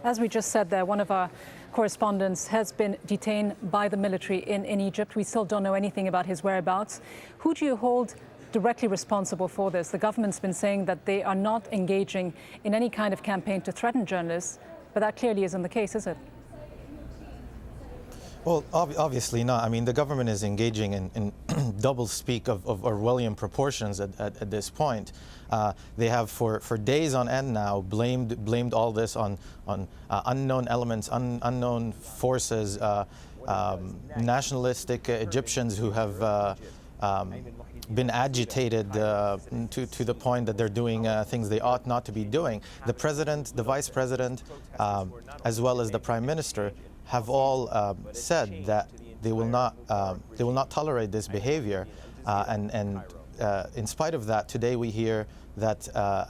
As we just said there, one of our correspondents has been detained by the military in Egypt. We still don't know anything about his whereabouts. Who do you hold directly responsible for this? The government's been saying that they are not engaging in any kind of campaign to threaten journalists, but that clearly isn't the case, is it? Well, obviously not. I mean, the government is engaging in double speak of Orwellian proportions at this point. They have for days on end now blamed all this on unknown elements, unknown forces, nationalistic Egyptians who have been agitated to the point that they're doing things they ought not to be doing. The president, the vice president, as well as the prime minister have all said that they will not tolerate this behavior, and in spite of that, today we hear that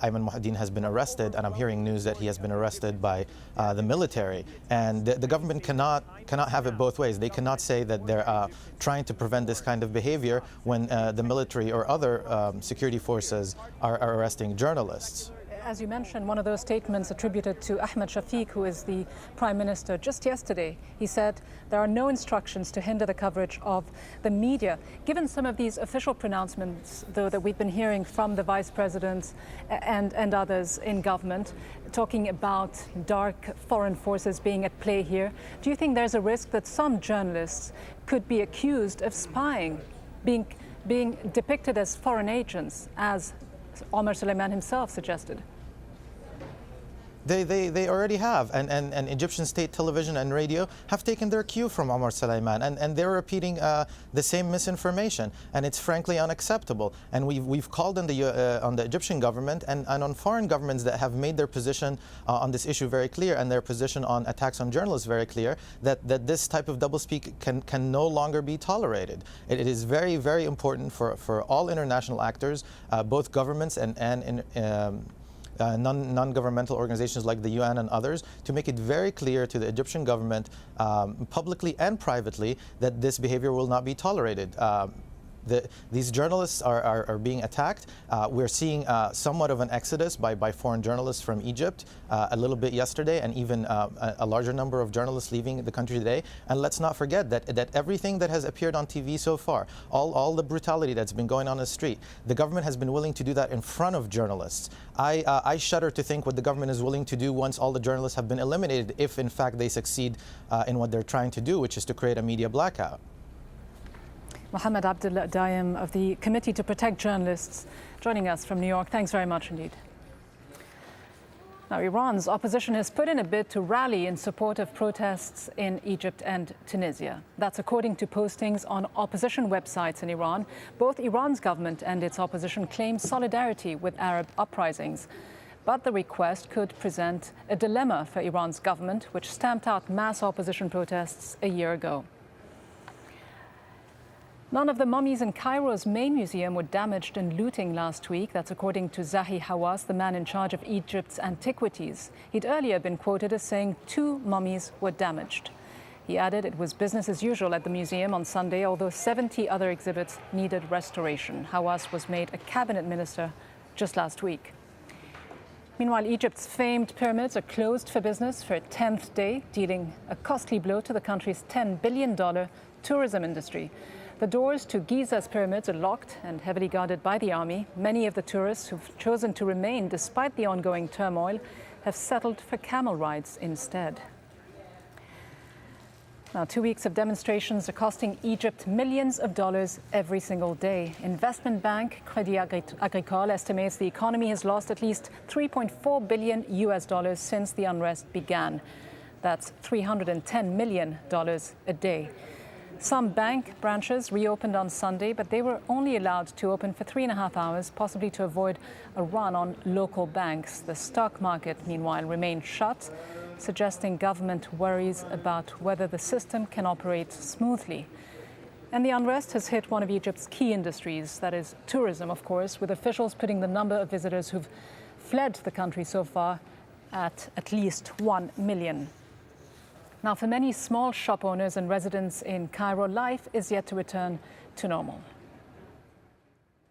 Ayman Mohyeddin has been arrested, and I'm hearing news that he has been arrested by the military. And the government cannot have it both ways. They cannot say that they're trying to prevent this kind of behavior when the military or other security forces are arresting journalists. As you mentioned, one of those statements attributed to Ahmed Shafiq, who is the Prime Minister, just yesterday, he said there are no instructions to hinder the coverage of the media. Given some of these official pronouncements, though, that we've been hearing from the Vice President and others in government, talking about dark foreign forces being at play here, do you think there's a risk that some journalists could be accused of spying, being depicted as foreign agents, as Omar Suleiman himself suggested? They already have, and Egyptian state television and radio have taken their cue from Omar Suleiman, and they're repeating the same misinformation, and it's frankly unacceptable. And we've called on the Egyptian government and on foreign governments that have made their position on this issue very clear, and their position on attacks on journalists very clear, that this type of doublespeak can no longer be tolerated. It is very, very important for all international actors, both governments and non-governmental organizations like the UN and others, to make it very clear to the Egyptian government, publicly and privately, that this behavior will not be tolerated. These journalists are being attacked. We're seeing somewhat of an exodus by foreign journalists from Egypt, a little bit yesterday, and even a larger number of journalists leaving the country today. And let's not forget that everything that has appeared on TV so far, all the brutality that's been going on the street, the government has been willing to do that in front of journalists. I shudder to think what the government is willing to do once all the journalists have been eliminated, if in fact they succeed in what they're trying to do, which is to create a media blackout. Mohammed Abdullah Dayem of the Committee to Protect Journalists joining us from New York. Thanks very much indeed. Now, Iran's opposition has put in a bid to rally in support of protests in Egypt and Tunisia. That's according to postings on opposition websites in Iran. Both Iran's government and its opposition claim solidarity with Arab uprisings. But the request could present a dilemma for Iran's government, which stamped out mass opposition protests a year ago. None of the mummies in Cairo's main museum were damaged in looting last week. That's according to Zahi Hawass, the man in charge of Egypt's antiquities. He'd earlier been quoted as saying 2 mummies were damaged. He added it was business as usual at the museum on Sunday, although 70 other exhibits needed restoration. Hawass was made a cabinet minister just last week. Meanwhile, Egypt's famed pyramids are closed for business for a 10th day, dealing a costly blow to the country's $10 billion tourism industry. The doors to Giza's pyramids are locked and heavily guarded by the army. Many of the tourists who've chosen to remain despite the ongoing turmoil have settled for camel rides instead. Now, 2 weeks of demonstrations are costing Egypt millions of dollars every single day. Investment bank Crédit Agricole estimates the economy has lost at least $3.4 billion since the unrest began. That's $310 million a day. Some bank branches reopened on Sunday, but they were only allowed to open for 3.5 hours, possibly to avoid a run on local banks. The stock market, meanwhile, remained shut, suggesting government worries about whether the system can operate smoothly. And the unrest has hit one of Egypt's key industries, that is tourism, of course, with officials putting the number of visitors who've fled the country so far at least 1 million. Now, for many small shop owners and residents in Cairo, life is yet to return to normal.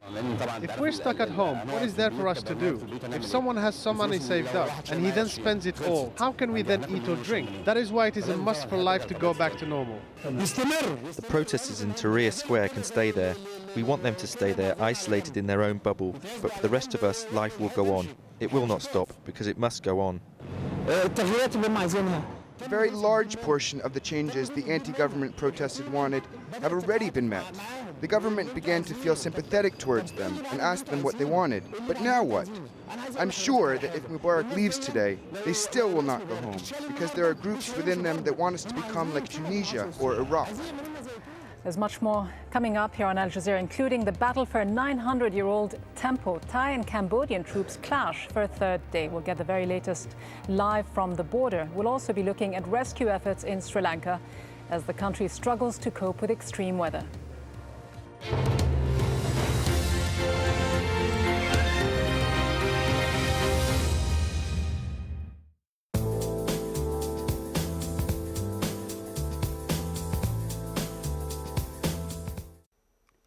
If we're stuck at home, what is there for us to do? If someone has some money saved up and he then spends it all, how can we then eat or drink? That is why it is a must for life to go back to normal. The protesters in Tahrir Square can stay there. We want them to stay there, isolated in their own bubble. But for the rest of us, life will go on. It will not stop, because it must go on. A very large portion of the changes the anti-government protesters wanted have already been met. The government began to feel sympathetic towards them and asked them what they wanted. But now what? I'm sure that if Mubarak leaves today, they still will not go home, because there are groups within them that want us to become like Tunisia or Iraq. There's much more coming up here on Al Jazeera, including the battle for a 900-year-old temple. Thai and Cambodian troops clash for a third day. We'll get the very latest live from the border. We'll also be looking at rescue efforts in Sri Lanka as the country struggles to cope with extreme weather.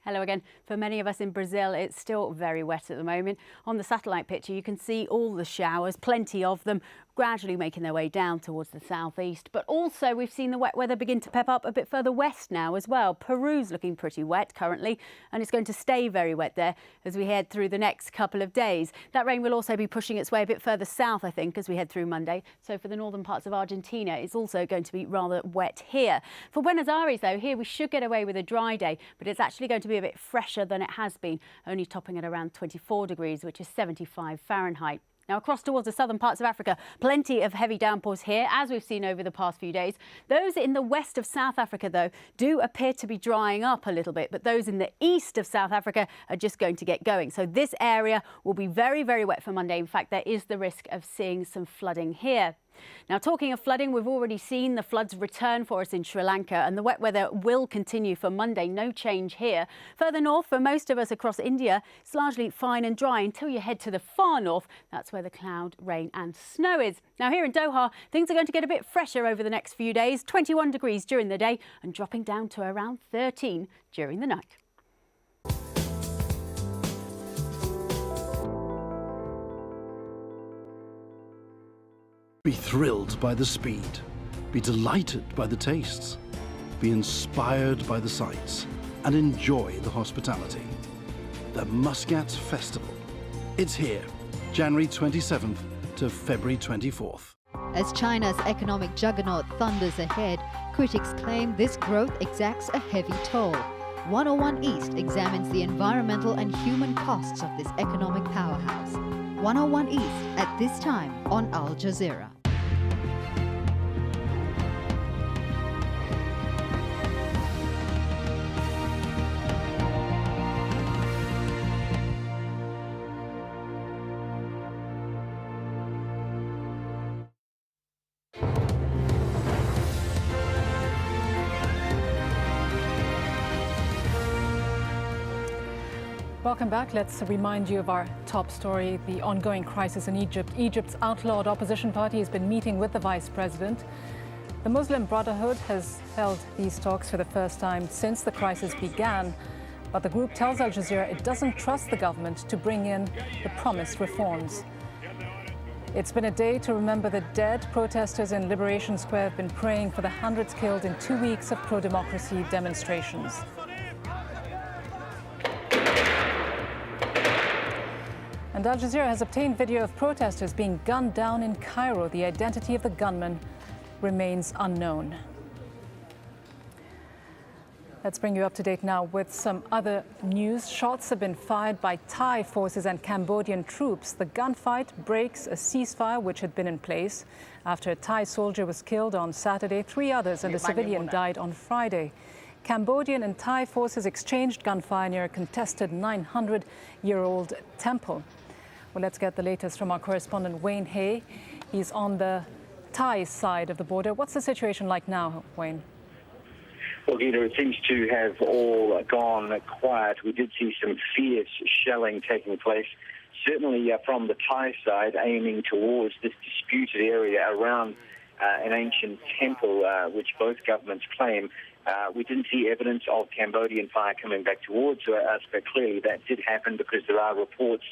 Hello again. For many of us in Brazil, it's still very wet at the moment. On the satellite picture, you can see all the showers, plenty of them, gradually making their way down towards the southeast. But also we've seen the wet weather begin to pep up a bit further west now as well. Peru's looking pretty wet currently, and it's going to stay very wet there as we head through the next couple of days. That rain will also be pushing its way a bit further south, I think, as we head through Monday. So for the northern parts of Argentina, it's also going to be rather wet here. For Buenos Aires, though, here we should get away with a dry day, but it's actually going to be a bit fresher than it has been, only topping at around 24 degrees, which is 75 Fahrenheit. Now, across towards the southern parts of Africa, plenty of heavy downpours here, as we've seen over the past few days. Those in the west of South Africa, though, do appear to be drying up a little bit, but those in the east of South Africa are just going to get going. So this area will be very, very wet for Monday. In fact, there is the risk of seeing some flooding here. Now, talking of flooding, we've already seen the floods return for us in Sri Lanka, and the wet weather will continue for Monday. No change here. Further north, for most of us across India, it's largely fine and dry until you head to the far north. That's where the cloud, rain and snow is. Now, here in Doha, things are going to get a bit fresher over the next few days. 21 degrees during the day and dropping down to around 13 during the night. Be thrilled by the speed, be delighted by the tastes, be inspired by the sights, and enjoy the hospitality. The Muscat Festival. It's here, January 27th to February 24th. As China's economic juggernaut thunders ahead, critics claim this growth exacts a heavy toll. 101 East examines the environmental and human costs of this economic powerhouse. 101 East at this time on Al Jazeera. Welcome back. Let's remind you of our top story, the ongoing crisis in Egypt. Egypt's outlawed opposition party has been meeting with the vice president. The Muslim Brotherhood has held these talks for the first time since the crisis began. But the group tells Al Jazeera it doesn't trust the government to bring in the promised reforms. It's been a day to remember the dead. Protesters in Liberation Square have been praying for the hundreds killed in 2 weeks of pro-democracy demonstrations. And Al Jazeera has obtained video of protesters being gunned down in Cairo. The identity of the gunman remains unknown. Let's bring you up to date now with some other news. Shots have been fired by Thai forces and Cambodian troops. The gunfight breaks a ceasefire which had been in place after a Thai soldier was killed on Saturday. 3 others and a civilian died on Friday. Cambodian and Thai forces exchanged gunfire near a contested 900-year-old temple. Well, let's get the latest from our correspondent Wayne Hay. He's on the Thai side of the border. What's the situation like now, Wayne? Well, Gina, it seems to have all gone quiet. We did see some fierce shelling taking place, certainly from the Thai side, aiming towards this disputed area around an ancient temple, which both governments claim We didn't see evidence of Cambodian fire coming back towards us, but clearly that did happen because there are reports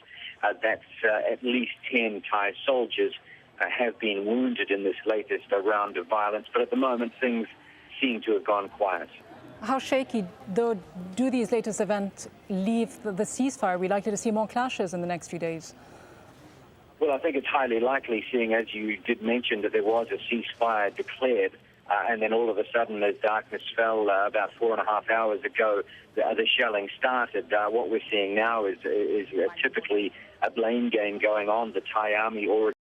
that at least 10 Thai soldiers have been wounded in this latest round of violence. But at the moment, things seem to have gone quiet. How shaky, though, do these latest events leave the ceasefire? Are we likely to see more clashes in the next few days? Well, I think it's highly likely, seeing as you did mention that there was a ceasefire declared, and then all of a sudden, as darkness fell about 4.5 hours ago, the shelling started. What we're seeing now is typically a blame game going on. The Thai army already